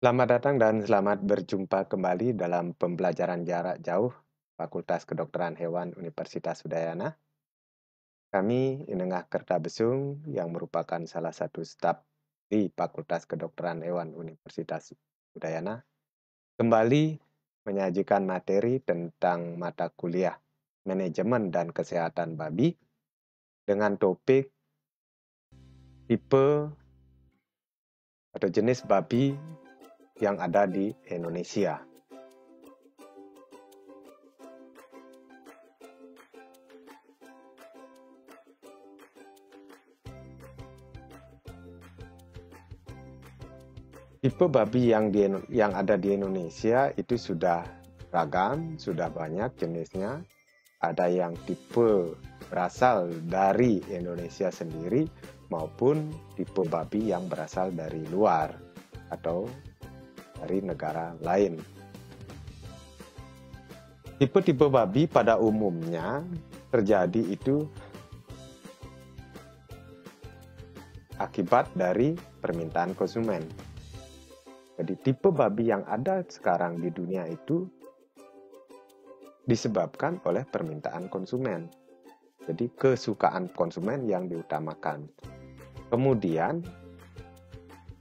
Selamat datang dan selamat berjumpa kembali dalam pembelajaran jarak jauh Fakultas Kedokteran Hewan Universitas Udayana. Kami Inengah Kertabesung yang merupakan salah satu staf di Fakultas Kedokteran Hewan Universitas Udayana kembali menyajikan materi tentang mata kuliah Manajemen dan Kesehatan Babi dengan topik tipe atau jenis babi yang ada di Indonesia. Tipe babi yang ada di Indonesia itu sudah ragam, sudah banyak jenisnya. Ada yang tipe berasal dari Indonesia sendiri maupun tipe babi yang berasal dari luar atau dari negara lain. Tipe-tipe babi pada umumnya terjadi itu akibat dari permintaan konsumen. Jadi tipe babi yang ada sekarang di dunia itu disebabkan oleh permintaan konsumen. Jadi kesukaan konsumen yang diutamakan. Kemudian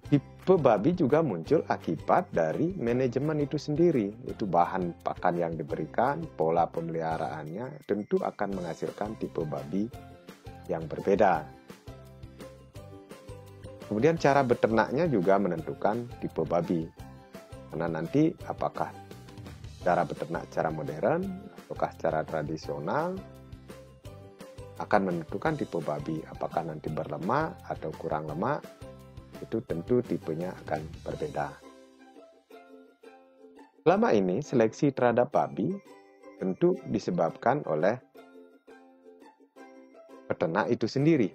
tipe babi juga muncul akibat dari manajemen itu sendiri. Itu bahan pakan yang diberikan, pola pemeliharaannya tentu akan menghasilkan tipe babi yang berbeda. Kemudian cara beternaknya juga menentukan tipe babi. Karena nanti apakah cara beternak cara modern ataukah cara tradisional akan menentukan tipe babi. Apakah nanti berlemak atau kurang lemak, itu tentu tipenya akan berbeda. Selama ini seleksi terhadap babi tentu disebabkan oleh peternak itu sendiri.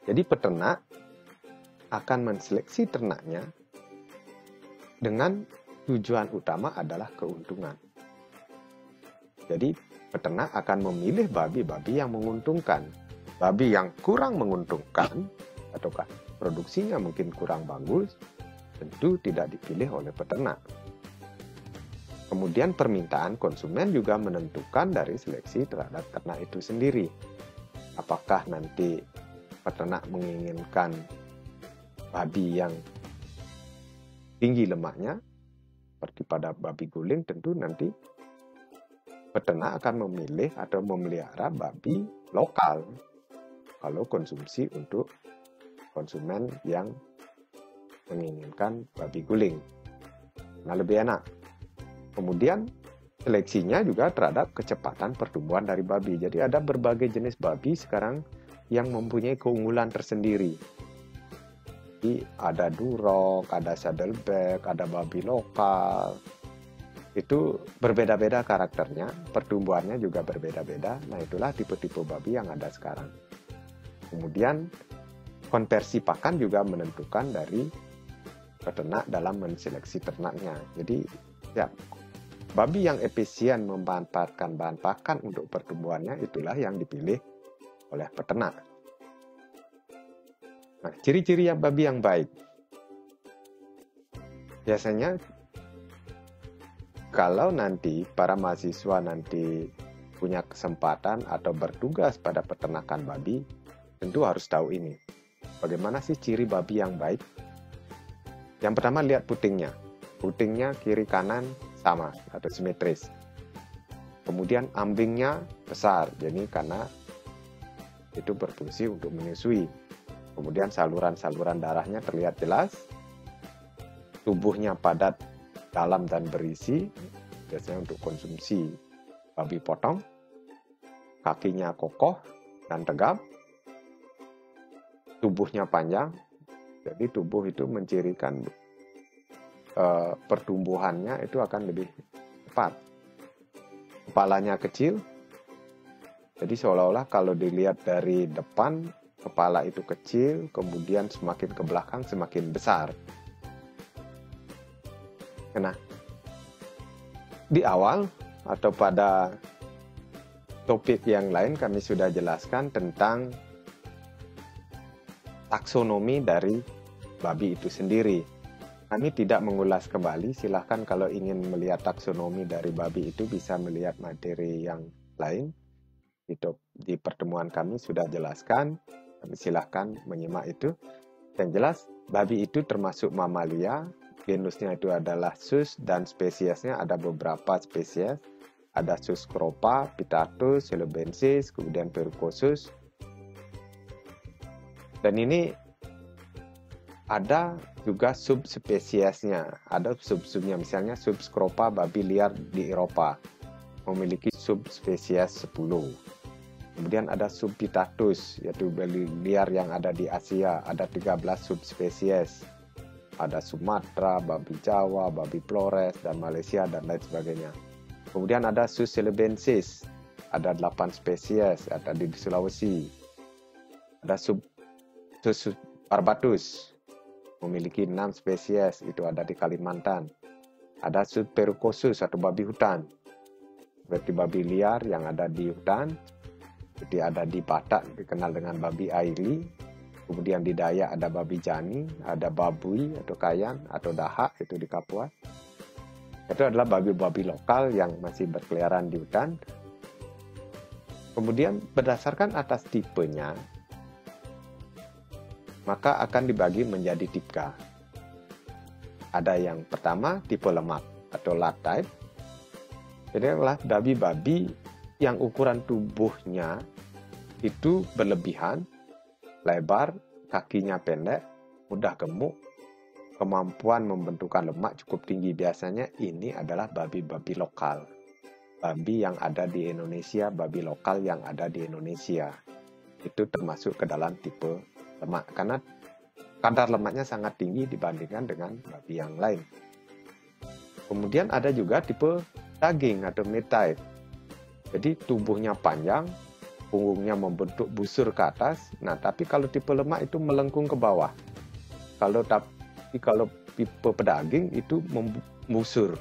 Jadi peternak akan menseleksi ternaknya dengan tujuan utama adalah keuntungan. Jadi peternak akan memilih babi-babi yang menguntungkan. Babi yang kurang menguntungkan ataukah produksinya mungkin kurang bagus, tentu tidak dipilih oleh peternak. Kemudian permintaan konsumen juga menentukan dari seleksi terhadap ternak itu sendiri. Apakah nanti peternak menginginkan babi yang tinggi lemaknya, seperti pada babi guling, tentu nanti peternak akan memilih atau memelihara babi lokal kalau konsumsi untuk konsumen yang menginginkan babi guling. Nah, lebih enak. Kemudian seleksinya juga terhadap kecepatan pertumbuhan dari babi. Jadi ada berbagai jenis babi sekarang yang mempunyai keunggulan tersendiri. Jadi ada durok, ada saddleback, ada babi lokal. Itu berbeda-beda karakternya, pertumbuhannya juga berbeda-beda. Nah, itulah tipe-tipe babi yang ada sekarang. Kemudian konversi pakan juga menentukan dari peternak dalam menseleksi ternaknya. Jadi ya, babi yang efisien memanfaatkan bahan pakan untuk pertumbuhannya itulah yang dipilih oleh peternak. Nah, ciri-ciri babi yang baik. Biasanya kalau nanti para mahasiswa nanti punya kesempatan atau bertugas pada peternakan babi, tentu harus tahu ini. Bagaimana sih ciri babi yang baik? Yang pertama, lihat putingnya. Putingnya kiri kanan sama atau simetris. Kemudian ambingnya besar, jadi karena itu berfungsi untuk menyusui. Kemudian saluran-saluran darahnya terlihat jelas. Tubuhnya padat, dalam dan berisi, biasanya untuk konsumsi babi potong. Kakinya kokoh dan tegap. Tubuhnya panjang, jadi tubuh itu mencirikan pertumbuhannya itu akan lebih cepat. Kepalanya kecil, jadi seolah-olah kalau dilihat dari depan, kepala itu kecil, kemudian semakin ke belakang semakin besar. Nah, di awal atau pada topik yang lain kami sudah jelaskan tentang taksonomi dari babi itu sendiri. Kami tidak mengulas kembali, silahkan kalau ingin melihat taksonomi dari babi itu bisa melihat materi yang lain. Di pertemuan kami sudah jelaskan, silahkan menyimak itu. Yang jelas, babi itu termasuk mamalia, genusnya itu adalah sus, dan spesiesnya ada beberapa spesies. Ada sus Scropa, Pittatus, Coelobensis, kemudian Perucosus. Dan ini ada juga subspesiesnya, ada sub-subnya, misalnya sub Scropa babi liar di Eropa, memiliki subspesies 10. Kemudian ada sub Pittatus, yaitu babi liar yang ada di Asia, ada 13 subspesies. Ada Sumatera, babi Jawa, babi Flores, dan Malaysia, dan lain sebagainya. Kemudian ada sus Coelobensis, ada 8 spesies, ada di Sulawesi. Ada sus Barbatus, memiliki 6 spesies, itu ada di Kalimantan. Ada sub Perucosus atau babi hutan, berarti babi liar yang ada di hutan. Jadi ada di Batak dikenal dengan babi aili. Kemudian di Dayak ada babi jani, ada babui atau kayan atau dahak, itu di Papua. Itu adalah babi-babi lokal yang masih berkeliaran di hutan. Kemudian berdasarkan atas tipenya, maka akan dibagi menjadi 3. Ada yang pertama, tipe lemak atau lard type. Jadi adalah babi-babi yang ukuran tubuhnya itu berlebihan, lebar, kakinya pendek, mudah gemuk, kemampuan membentukkan lemak cukup tinggi. Biasanya ini adalah babi-babi lokal. Babi yang ada di Indonesia, babi lokal yang ada di Indonesia. Itu termasuk ke dalam tipe lemak, karena kadar lemaknya sangat tinggi dibandingkan dengan babi yang lain. Kemudian ada juga tipe daging atau meat type. Jadi tubuhnya panjang, punggungnya membentuk busur ke atas. Nah, tapi kalau tipe lemak itu melengkung ke bawah. Kalau tipe pedaging itu membusur.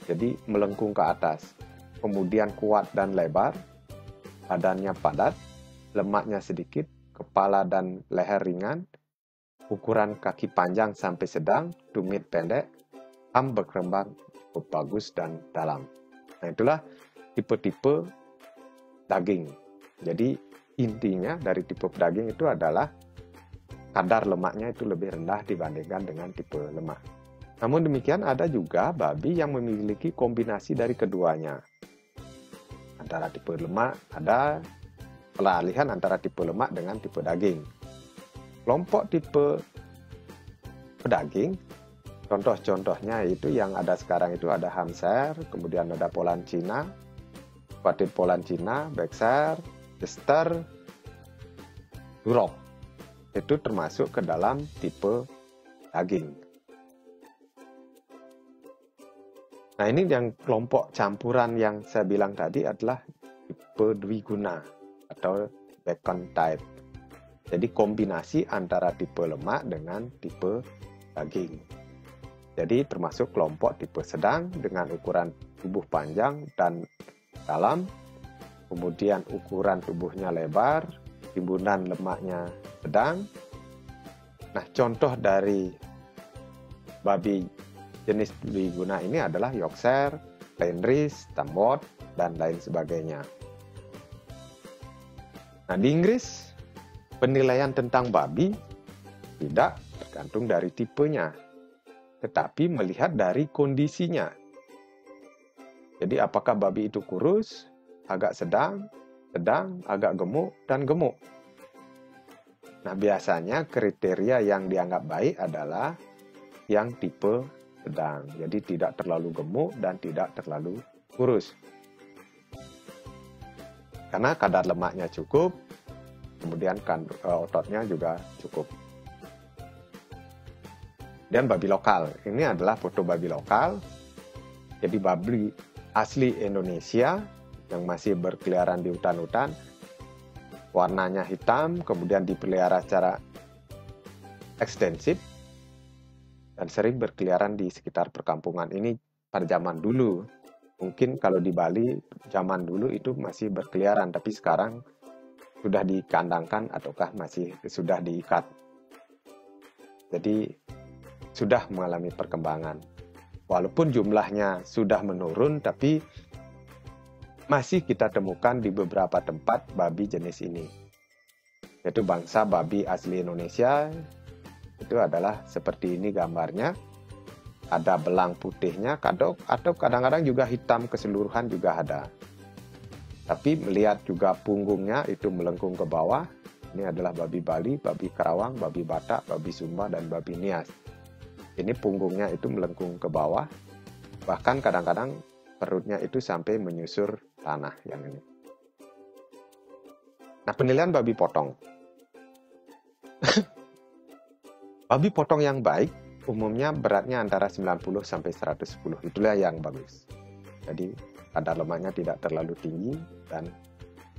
Jadi melengkung ke atas. Kemudian kuat dan lebar, badannya padat, lemaknya sedikit, kepala dan leher ringan, ukuran kaki panjang sampai sedang, tumit pendek, berkembang cukup bagus dan dalam. Nah, itulah tipe-tipe daging. Jadi intinya dari tipe daging itu adalah kadar lemaknya itu lebih rendah dibandingkan dengan tipe lemak. Namun demikian ada juga babi yang memiliki kombinasi dari keduanya. Antara tipe lemak ada peralihan antara tipe lemak dengan tipe daging. Kelompok tipe pedaging, contoh-contohnya itu yang ada sekarang itu ada Hampshire, kemudian ada Poland Cina, Spotted Poland Cina, Berkshire, Chester, Duroc. Itu termasuk ke dalam tipe daging. Nah, ini yang kelompok campuran yang saya bilang tadi adalah tipe dwiguna atau bacon type. Jadi kombinasi antara tipe lemak dengan tipe daging. Jadi termasuk kelompok tipe sedang dengan ukuran tubuh panjang dan dalam, kemudian ukuran tubuhnya lebar, timbunan lemaknya sedang. Nah, contoh dari babi jenis dwiguna ini adalah Yorkshire, Landrace, Tambot, dan lain sebagainya. Nah, di Inggris, penilaian tentang babi tidak tergantung dari tipenya, tetapi melihat dari kondisinya. Jadi, apakah babi itu kurus, agak sedang, agak gemuk, dan gemuk. Nah, biasanya kriteria yang dianggap baik adalah yang tipe sedang. Jadi, tidak terlalu gemuk dan tidak terlalu kurus. Karena kadar lemaknya cukup, kemudian ototnya juga cukup. Dan babi lokal. Ini adalah foto babi lokal. Jadi babi asli Indonesia yang masih berkeliaran di hutan-hutan. Warnanya hitam, kemudian dipelihara secara ekstensif dan sering berkeliaran di sekitar perkampungan. Ini pada zaman dulu. Mungkin kalau di Bali zaman dulu itu masih berkeliaran, tapi sekarang sudah dikandangkan ataukah masih sudah diikat. Jadi sudah mengalami perkembangan. Walaupun jumlahnya sudah menurun, tapi masih kita temukan di beberapa tempat babi jenis ini. Yaitu bangsa babi asli Indonesia, itu adalah seperti ini gambarnya. Ada belang putihnya, atau kadang-kadang juga hitam keseluruhan juga ada. Tapi melihat juga punggungnya itu melengkung ke bawah. Ini adalah babi Bali, babi Karawang, babi Batak, babi Sumba, dan babi Nias. Ini punggungnya itu melengkung ke bawah, bahkan kadang-kadang perutnya itu sampai menyusur tanah yang ini. Nah, penilaian babi potong. Babi potong yang baik umumnya beratnya antara 90 sampai 110. Itulah yang bagus. Jadi kadar lemaknya tidak terlalu tinggi dan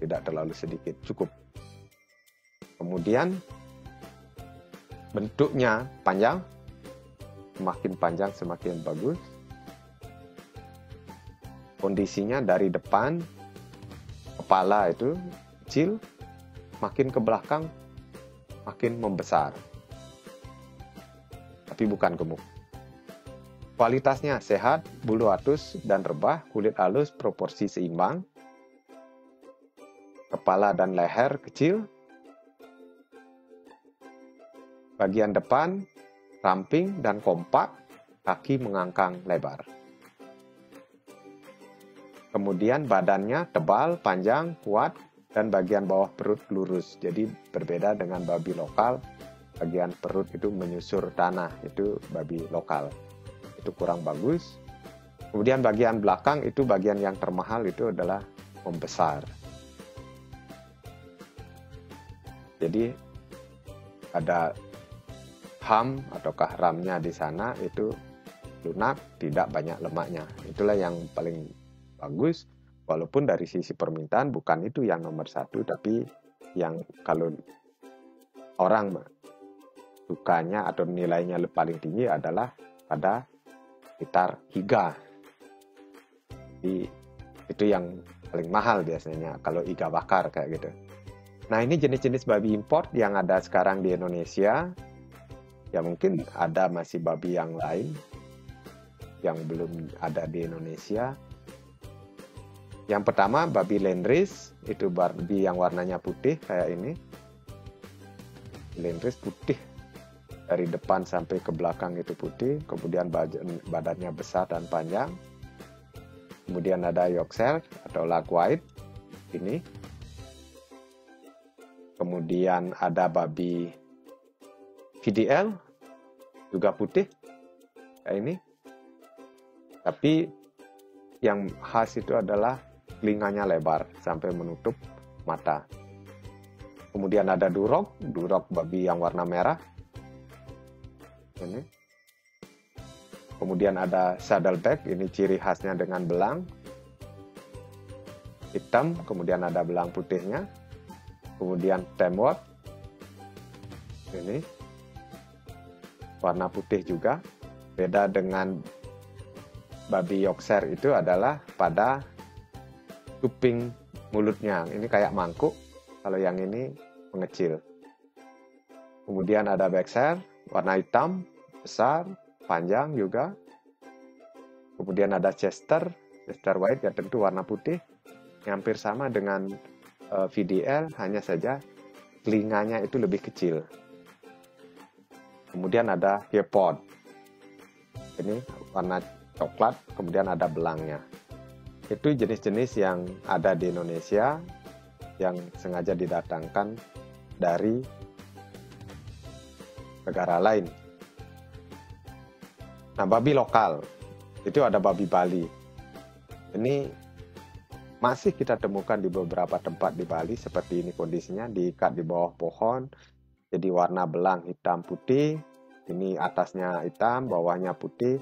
tidak terlalu sedikit, cukup. Kemudian bentuknya panjang. Semakin panjang semakin bagus. Kondisinya dari depan, kepala itu kecil, makin ke belakang makin membesar. Tapi bukan gemuk. Kualitasnya sehat, bulu halus dan rebah, kulit halus, proporsi seimbang. Kepala dan leher kecil. Bagian depan ramping dan kompak, kaki mengangkang lebar. Kemudian badannya tebal, panjang, kuat, dan bagian bawah perut lurus. Jadi berbeda dengan babi lokal, bagian perut itu menyusur tanah, itu babi lokal. Itu kurang bagus. Kemudian bagian belakang itu bagian yang termahal, itu adalah membesar. Jadi ada ham ataukah ramnya di sana itu lunak, tidak banyak lemaknya. Itulah yang paling bagus, walaupun dari sisi permintaan bukan itu yang nomor satu, tapi yang kalau orang sukanya atau nilainya paling tinggi adalah pada sekitar iga. Jadi, itu yang paling mahal biasanya kalau iga bakar kayak gitu. Nah, ini jenis-jenis babi import yang ada sekarang di Indonesia. Ya mungkin ada masih babi yang lain yang belum ada di Indonesia. Yang pertama babi Landrace, itu babi yang warnanya putih kayak ini. Landrace putih dari depan sampai ke belakang itu putih, kemudian badannya besar dan panjang. Kemudian ada Yorkshire atau Lag White ini. Kemudian ada babi VDL, juga putih, kayak ini. Tapi yang khas itu adalah telinganya lebar sampai menutup mata. Kemudian ada Duroc babi yang warna merah. Ini. Kemudian ada Saddleback, ini ciri khasnya dengan belang hitam, kemudian ada belang putihnya. Kemudian Tamworth, ini warna putih juga. Beda dengan babi Yorkshire itu adalah pada kuping mulutnya. Ini kayak mangkuk, kalau yang ini mengecil. Kemudian ada Berkshire, warna hitam, besar, panjang juga. Kemudian ada Chester White, ya tentu warna putih. Hampir sama dengan VDL, hanya saja telinganya itu lebih kecil. Kemudian ada Hereford, ini warna coklat, kemudian ada belangnya. Itu jenis-jenis yang ada di Indonesia yang sengaja didatangkan dari negara lain. Nah, babi lokal itu ada babi Bali. Ini masih kita temukan di beberapa tempat di Bali seperti ini kondisinya, diikat di bawah pohon. Jadi warna belang hitam putih, ini atasnya hitam, bawahnya putih,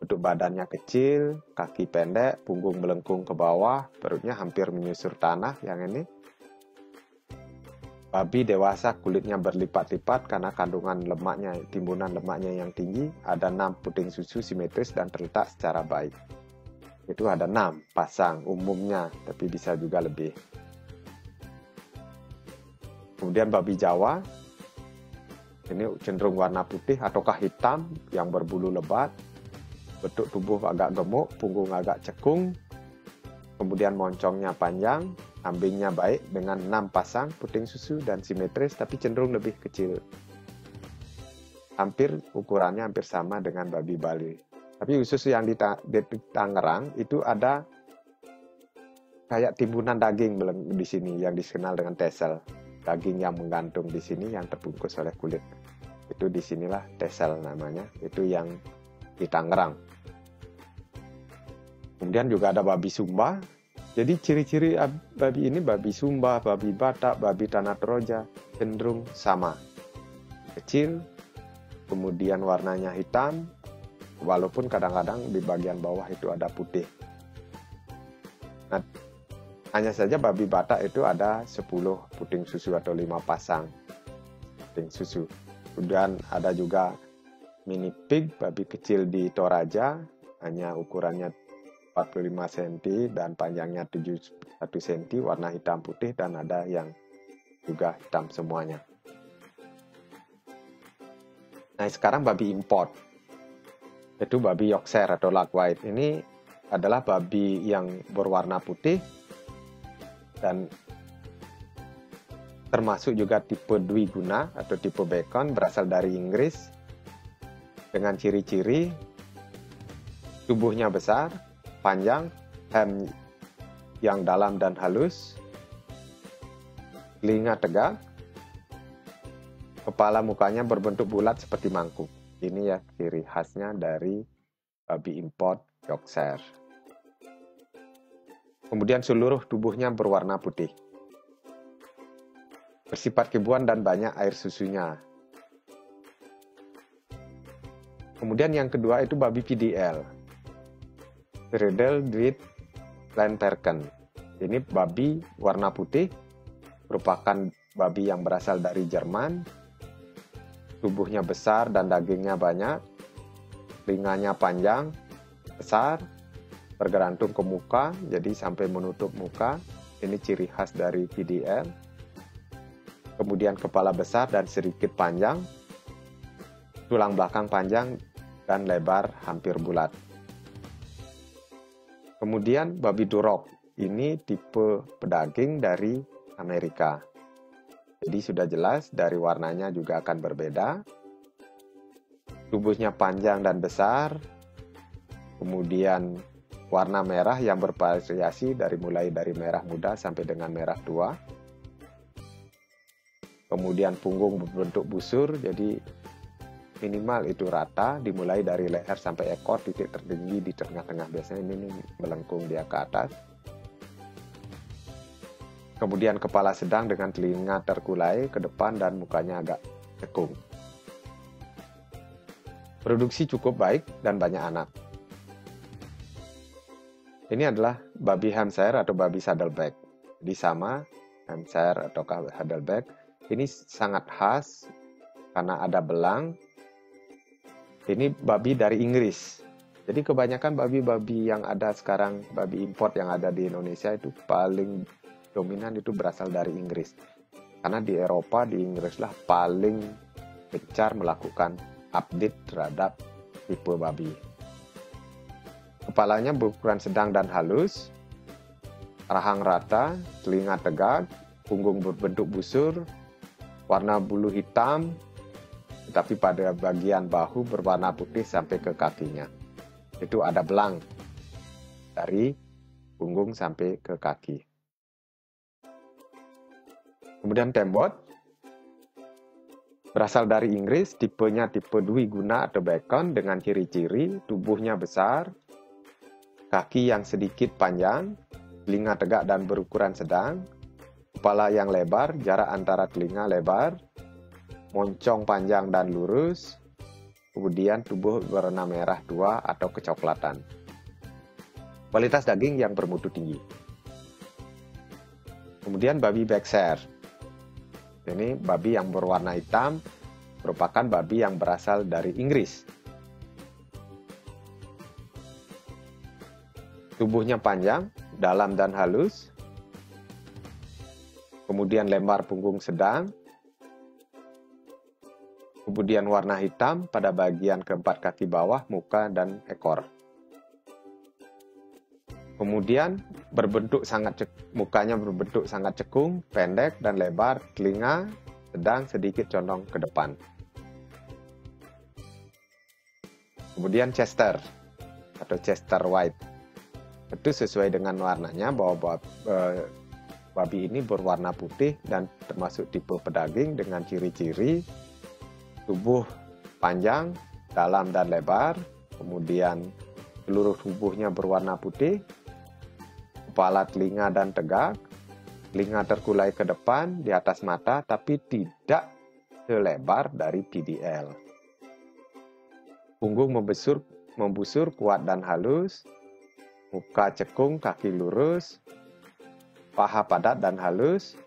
bentuk badannya kecil, kaki pendek, punggung melengkung ke bawah, perutnya hampir menyusur tanah yang ini. Babi dewasa kulitnya berlipat-lipat karena kandungan lemaknya, timbunan lemaknya yang tinggi, ada 6 puting susu simetris dan terletak secara baik. Itu ada 6 pasang umumnya, tapi bisa juga lebih. Kemudian babi Jawa, Ini cenderung warna putih ataukah hitam yang berbulu lebat. Bentuk tubuh agak gemuk, punggung agak cekung. Kemudian moncongnya panjang, ambingnya baik dengan 6 pasang puting susu dan simetris tapi cenderung lebih kecil. Ukurannya hampir sama dengan babi Bali. Tapi khusus yang di Tangerang itu ada kayak timbunan daging di sini yang dikenal dengan tesel. Daging yang menggantung di sini yang terbungkus oleh kulit. Itu di sinilah tesel namanya. Itu yang di Tangerang. Kemudian juga ada babi Sumba. Jadi ciri-ciri babi ini, babi Sumba, babi Batak, babi Tanah Toraja cenderung sama. Kecil, kemudian warnanya hitam, walaupun kadang-kadang di bagian bawah itu ada putih. Nah, hanya saja babi Batak itu ada 10 puting susu atau 5 pasang puting susu. Kemudian ada juga mini pig, babi kecil di Toraja, hanya ukurannya 45 cm dan panjangnya 71 cm, warna hitam putih, dan ada yang juga hitam semuanya. Nah, sekarang babi import, yaitu babi Yorkshire atau Lug White. Ini adalah babi yang berwarna putih dan termasuk juga tipe dwiguna atau tipe bacon, berasal dari Inggris, dengan ciri-ciri tubuhnya besar, panjang, hem yang dalam dan halus, telinga tegak, kepala mukanya berbentuk bulat seperti mangkuk. Ini ya ciri khasnya dari babi import Yorkshire. Kemudian seluruh tubuhnya berwarna putih. Bersifat kebuan dan banyak air susunya. Kemudian yang kedua itu babi PDL. Riddle Dwight Lanterken. Ini babi warna putih, merupakan babi yang berasal dari Jerman. Tubuhnya besar dan dagingnya banyak. Telinganya panjang, besar, bergerantung ke muka, jadi sampai menutup muka. Ini ciri khas dari PDL. Kemudian kepala besar dan sedikit panjang. Tulang belakang panjang dan lebar hampir bulat. Kemudian babi Duroc, ini tipe pedaging dari Amerika. Jadi sudah jelas dari warnanya juga akan berbeda. Tubuhnya panjang dan besar. Kemudian warna merah yang bervariasi mulai dari merah muda sampai dengan merah tua. Kemudian punggung berbentuk busur, jadi minimal itu rata, dimulai dari leher sampai ekor, titik tertinggi di tengah-tengah, biasanya ini melengkung dia ke atas. Kemudian kepala sedang dengan telinga terkulai ke depan dan mukanya agak cekung. Produksi cukup baik dan banyak anak. Ini adalah babi Hampshire atau babi Saddleback. Jadi sama Hampshire atau Saddleback. Ini sangat khas karena ada belang. Ini babi dari Inggris. Jadi kebanyakan babi-babi yang ada sekarang, babi import yang ada di Indonesia itu paling dominan itu berasal dari Inggris. Karena di Eropa, di Inggris lah paling gencar melakukan update terhadap tipe babi. Kepalanya berukuran sedang dan halus, rahang rata, telinga tegak, punggung berbentuk busur, warna bulu hitam, tetapi pada bagian bahu berwarna putih sampai ke kakinya. Itu ada belang dari punggung sampai ke kaki. Kemudian tembot, berasal dari Inggris, tipenya tipe dwiguna atau bacon dengan ciri-ciri tubuhnya besar, kaki yang sedikit panjang, telinga tegak dan berukuran sedang, kepala yang lebar, jarak antara telinga lebar, moncong panjang dan lurus, kemudian tubuh berwarna merah tua atau kecoklatan. Kualitas daging yang bermutu tinggi. Kemudian babi Berkshire. Ini babi yang berwarna hitam, merupakan babi yang berasal dari Inggris. Tubuhnya panjang, dalam dan halus. Kemudian lebar punggung sedang. Kemudian warna hitam pada bagian keempat kaki bawah, muka, dan ekor. Kemudian mukanya berbentuk sangat cekung, pendek dan lebar, telinga sedang sedikit condong ke depan. Kemudian Chester atau Chester White. Itu sesuai dengan warnanya bahwa babi ini berwarna putih dan termasuk tipe pedaging dengan ciri-ciri tubuh panjang, dalam dan lebar, kemudian seluruh tubuhnya berwarna putih, kepala, telinga dan tegak, telinga terkulai ke depan di atas mata tapi tidak selebar dari PDL. Punggung membusur kuat dan halus, muka cekung, kaki lurus, paha padat dan halus,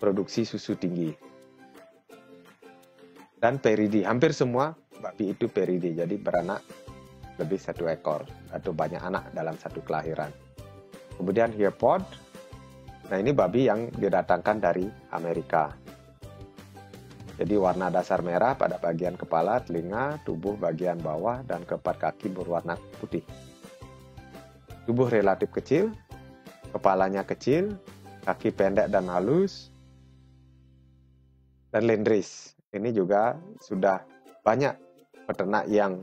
produksi susu tinggi. Dan peridi, hampir semua babi itu peridi, jadi beranak lebih 1 ekor atau banyak anak dalam satu kelahiran. Kemudian Hereford, nah ini babi yang didatangkan dari Amerika. Jadi warna dasar merah pada bagian kepala, telinga, tubuh bagian bawah, dan keempat kaki berwarna putih. Tubuh relatif kecil, kepalanya kecil, kaki pendek dan halus, dan lendris. Ini juga sudah banyak peternak yang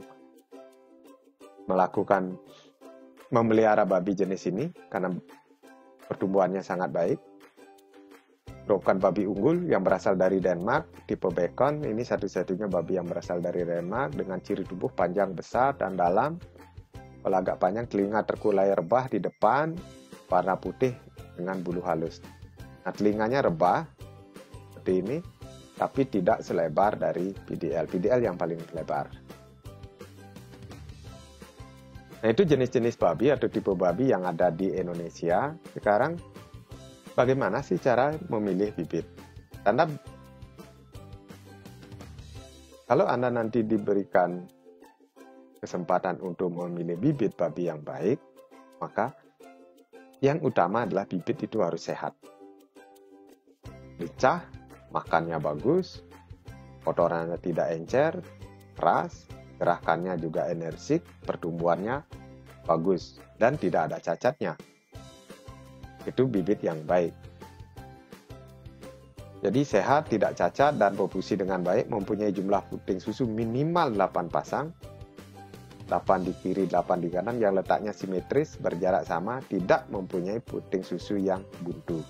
memelihara babi jenis ini karena pertumbuhannya sangat baik. Merupakan babi unggul yang berasal dari Denmark, tipe Bacon. Ini satu-satunya babi yang berasal dari Denmark dengan ciri tubuh panjang besar dan dalam. Kalau agak panjang, telinga terkulai rebah di depan, warna putih dengan bulu halus. Nah, telinganya rebah seperti ini, tapi tidak selebar dari PDL. PDL yang paling lebar. Nah, itu jenis-jenis babi atau tipe babi yang ada di Indonesia. Sekarang, bagaimana sih cara memilih bibit? Kalau Anda nanti diberikan kesempatan untuk memilih bibit babi yang baik, maka yang utama adalah bibit itu harus sehat. Lincah, makannya bagus, kotorannya tidak encer, keras, gerakannya juga energik, pertumbuhannya bagus, dan tidak ada cacatnya. Itu bibit yang baik. Jadi sehat, tidak cacat, dan reproduksi dengan baik, mempunyai jumlah puting susu minimal 8 pasang, 8 di kiri, 8 di kanan, yang letaknya simetris, berjarak sama, tidak mempunyai puting susu yang buntu.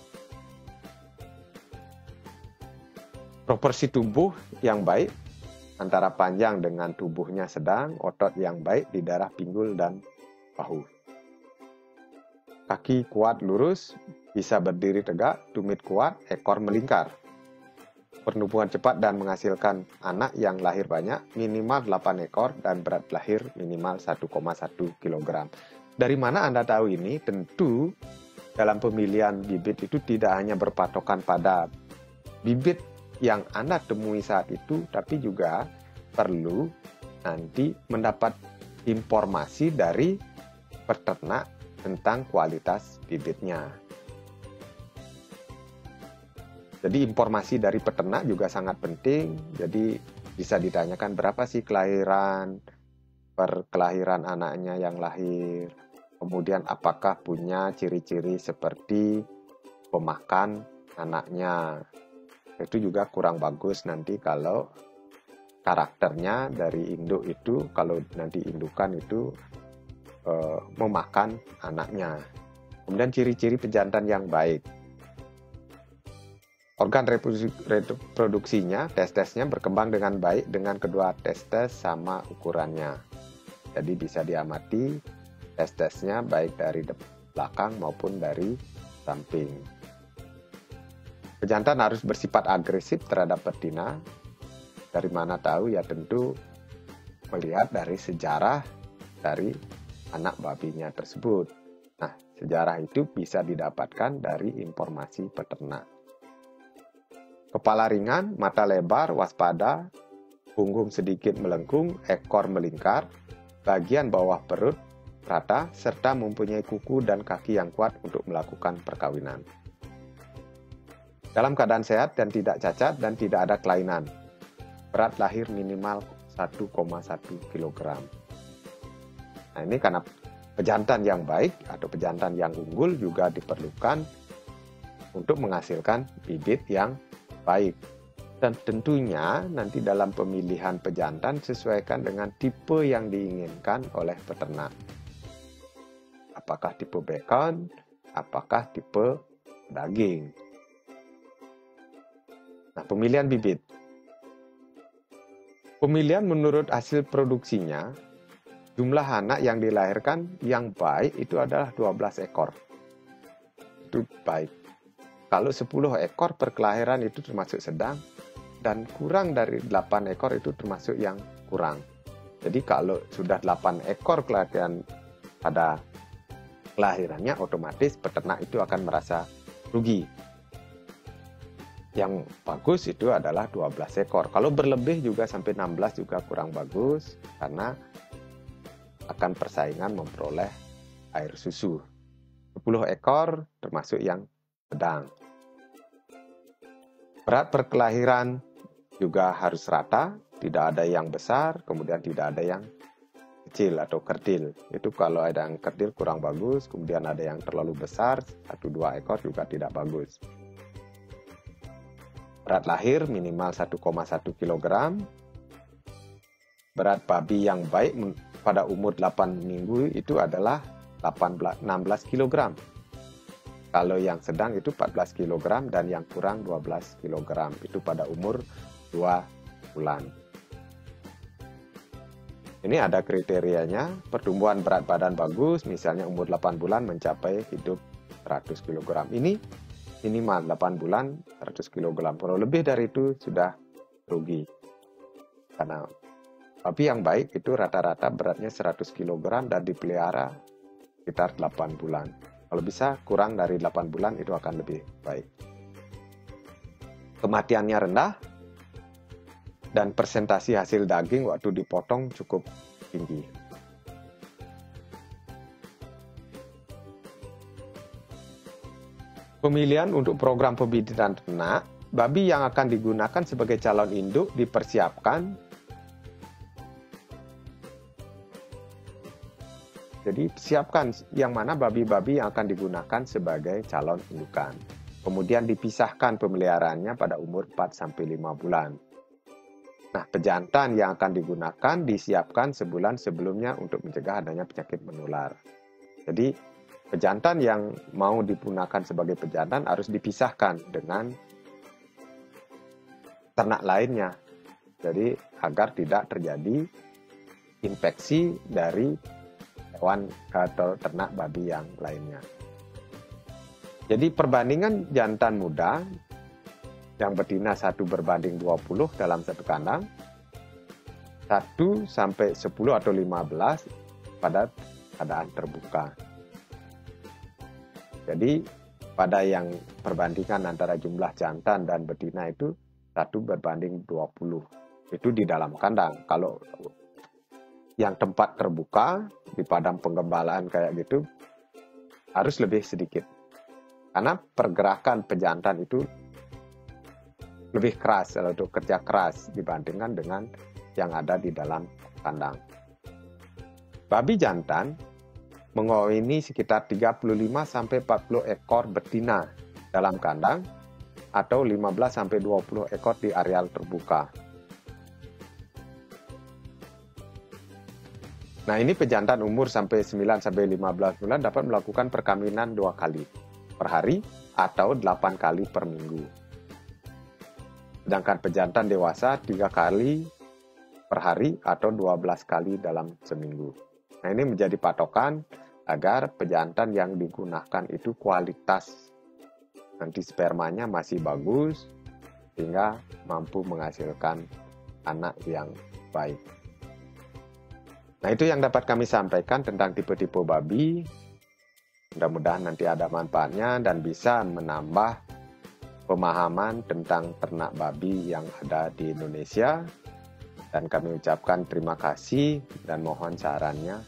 Proporsi tubuh yang baik antara panjang dengan tubuhnya sedang, otot yang baik di daerah pinggul dan bahu. Kaki kuat lurus, bisa berdiri tegak, tumit kuat, ekor melingkar. Pertumbuhan cepat dan menghasilkan anak yang lahir banyak, minimal 8 ekor dan berat lahir minimal 1,1 kg. Dari mana Anda tahu ini? Tentu dalam pemilihan bibit itu tidak hanya berpatokan pada bibit yang Anda temui saat itu, tapi juga perlu nanti mendapat informasi dari peternak tentang kualitas bibitnya. Jadi informasi dari peternak juga sangat penting. Jadi bisa ditanyakan berapa sih kelahiran, per kelahiran anaknya yang lahir. Kemudian apakah punya ciri-ciri seperti pemakan anaknya. Itu juga kurang bagus nanti kalau karakternya dari induk itu, kalau nanti indukan itu memakan anaknya. Kemudian ciri-ciri pejantan yang baik. Organ reproduksinya, testisnya berkembang dengan baik dengan kedua testis sama ukurannya. Jadi bisa diamati testisnya baik dari belakang maupun dari samping. Pejantan harus bersifat agresif terhadap betina. Dari mana tahu? Ya tentu melihat dari sejarah dari anak babinya tersebut. Nah, sejarah itu bisa didapatkan dari informasi peternak. Kepala ringan, mata lebar, waspada, punggung sedikit melengkung, ekor melingkar, bagian bawah perut rata, serta mempunyai kuku dan kaki yang kuat untuk melakukan perkawinan. Dalam keadaan sehat dan tidak cacat dan tidak ada kelainan. berat lahir minimal 1,1 kg. Nah, ini karena pejantan yang baik atau pejantan yang unggul juga diperlukan untuk menghasilkan bibit yang baik. Dan tentunya nanti dalam pemilihan pejantan sesuaikan dengan tipe yang diinginkan oleh peternak. Apakah tipe bacon, apakah tipe daging. Nah, pemilihan bibit. Pemilihan menurut hasil produksinya, jumlah anak yang dilahirkan yang baik itu adalah 12 ekor. Itu baik. Kalau 10 ekor per kelahiran itu termasuk sedang, dan kurang dari 8 ekor itu termasuk yang kurang. Jadi kalau sudah 8 ekor kelahiran pada kelahirannya, otomatis peternak itu akan merasa rugi. Yang bagus itu adalah 12 ekor. Kalau berlebih juga sampai 16 juga kurang bagus, karena akan persaingan memperoleh air susu. 10 ekor termasuk yang sedang. Berat per kelahiran juga harus rata, tidak ada yang besar, kemudian tidak ada yang kecil atau kerdil. Itu kalau ada yang kerdil kurang bagus, kemudian ada yang terlalu besar, 1-2 ekor juga tidak bagus. Berat lahir minimal 1,1 kg. Berat babi yang baik pada umur 8 minggu itu adalah 16 kg. Kalau yang sedang itu 14 kg dan yang kurang 12 kg. Itu pada umur 2 bulan. Ini ada kriterianya, pertumbuhan berat badan bagus, misalnya umur 8 bulan mencapai hidup 100 kg. Ini minimal 8 bulan 100 kg. Kalau lebih dari itu sudah rugi. Karena babi yang baik itu rata-rata beratnya 100 kg dan dipelihara sekitar 8 bulan. Kalau bisa kurang dari 8 bulan itu akan lebih baik. Kematiannya rendah dan persentase hasil daging waktu dipotong cukup tinggi. Pemilihan untuk program pembibitan ternak, babi yang akan digunakan sebagai calon induk dipersiapkan. Jadi siapkan yang mana babi-babi yang akan digunakan sebagai calon indukan. Kemudian dipisahkan pemeliharaannya pada umur 4-5 bulan. Nah, pejantan yang akan digunakan disiapkan sebulan sebelumnya untuk mencegah adanya penyakit menular. Jadi, pejantan yang mau digunakan sebagai pejantan harus dipisahkan dengan ternak lainnya. Jadi, agar tidak terjadi infeksi dari hewan atau ternak babi yang lainnya. Jadi, perbandingan jantan muda yang betina 1 berbanding 20 dalam satu kandang, 1 sampai 10 atau 15 pada keadaan terbuka. Jadi pada yang perbandingan antara jumlah jantan dan betina itu 1 berbanding 20. Itu di dalam kandang. Kalau yang tempat terbuka di padang penggembalaan kayak gitu harus lebih sedikit. Karena pergerakan pejantan itu lebih keras, atau kerja keras dibandingkan dengan yang ada di dalam kandang. Babi jantan mengawini sekitar 35-40 ekor betina dalam kandang atau 15-20 ekor di areal terbuka. Nah, ini pejantan umur sampai 9-15 bulan dapat melakukan perkawinan 2 kali per hari atau 8 kali per minggu. Sedangkan pejantan dewasa 3 kali per hari atau 12 kali dalam seminggu. Nah, ini menjadi patokan agar pejantan yang digunakan itu kualitas. Nanti spermanya masih bagus sehingga mampu menghasilkan anak yang baik. Nah, itu yang dapat kami sampaikan tentang tipe-tipe babi. Mudah-mudahan nanti ada manfaatnya dan bisa menambah pemahaman tentang ternak babi yang ada di Indonesia. Dan kami ucapkan terima kasih dan mohon sarannya.